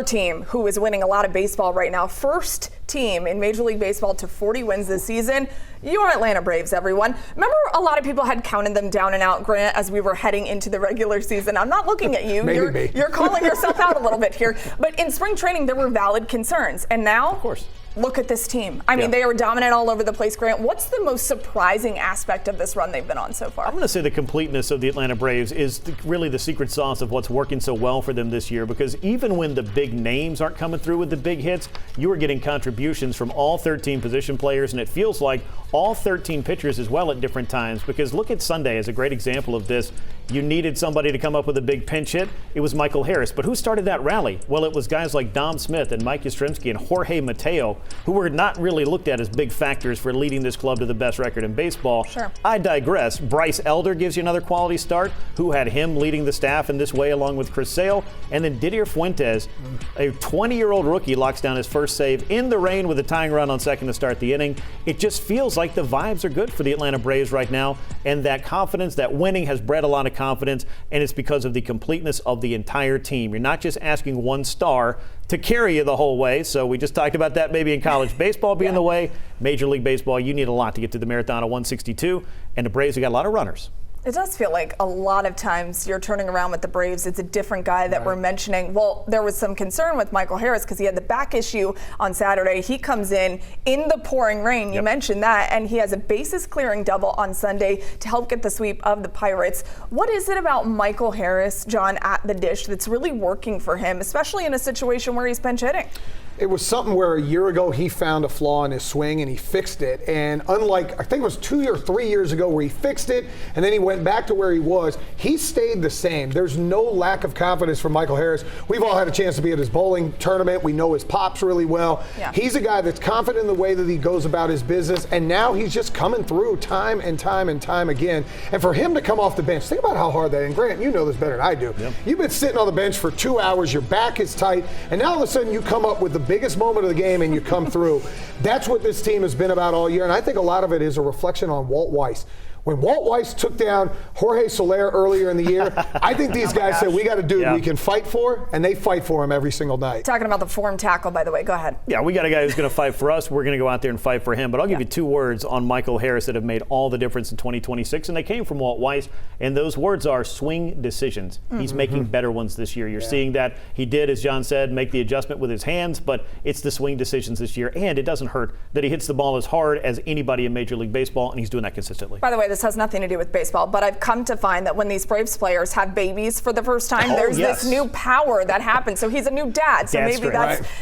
Team who is winning a lot of baseball right now. First team in Major League Baseball to 40 wins this season. Your Atlanta Braves, everyone. Remember, a lot of people had counted them down and out, Grant, as we were heading into the regular season. I'm not looking at you. You're calling yourself out a little bit here. But in spring training, there were valid concerns. And now, of course, look at this team. I mean, they are dominant all over the place. Grant, what's the most surprising aspect of this run they've been on so far? I'm going to say the completeness of the Atlanta Braves is really the secret sauce of what's working so well for them this year, because even when the big names aren't coming through with the big hits, you are getting contributions from all 13 position players, and it feels like all 13 pitchers as well at different times, because look at Sunday as a great example of this. You needed somebody to come up with a big pinch hit. It was Michael Harris. But who started that rally? Well, it was guys like Dom Smith and Mike Yastrzemski and Jorge Mateo, who were not really looked at as big factors for leading this club to the best record in baseball. Sure. I digress. Bryce Elder gives you another quality start. Who had him leading the staff in this way along with Chris Sale? And then Didier Fuentes, a 20-year-old rookie, locks down his first save in the rain with a tying run on second to start the inning. It just feels like the vibes are good for the Atlanta Braves right now, and that confidence, that winning has bred a lot of confidence, and it's because of the completeness of the entire team. You're not just asking one star to carry you the whole way. So we just talked about that maybe in college baseball being the way. Major League Baseball, you need a lot to get to the marathon of 162, and the Braves have got a lot of runners. It does feel like a lot of times you're turning around with the Braves, it's a different guy that we're mentioning. Well, there was some concern with Michael Harris because he had the back issue on Saturday. He comes in the pouring rain. You mentioned that, and he has a bases clearing double on Sunday to help get the sweep of the Pirates. What is it about Michael Harris, John, at the dish that's really working for him, especially in a situation where he's pinch hitting? It was something where a year ago he found a flaw in his swing and he fixed it. And unlike, I think it was 2 or 3 years ago where he fixed it and then he went back to where he was, he stayed the same. There's no lack of confidence from Michael Harris. We've all had a chance to be at his bowling tournament. We know his pops really well. Yeah. He's a guy that's confident in the way that he goes about his business, and now he's just coming through time and time and time again. And for him to come off the bench, think about how hard that is. And Grant, you know this better than I do. Yep. You've been sitting on the bench for 2 hours, your back is tight, and now all of a sudden you come up with the biggest moment of the game and you come through. That's what this team has been about all year, and I think a lot of it is a reflection on Walt Weiss. When Walt Weiss took down Jorge Soler earlier in the year, I think these guys said, we got a dude we can fight for, and they fight for him every single night. Talking about the form tackle, by the way. Go ahead. Yeah, we got a guy who's going to fight for us. We're going to go out there and fight for him. But I'll give you 2 words on Michael Harris that have made all the difference in 2026, and they came from Walt Weiss, and those words are swing decisions. He's making better ones this year. You're seeing that he did, as John said, make the adjustment with his hands, but it's the swing decisions this year, and it doesn't hurt that he hits the ball as hard as anybody in Major League Baseball, and he's doing that consistently. By the way, this has nothing to do with baseball, but I've come to find that when these Braves players have babies for the first time, there's this new power that happens. So he's a new dad. So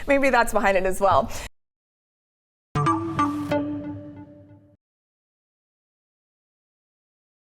maybe that's behind it as well.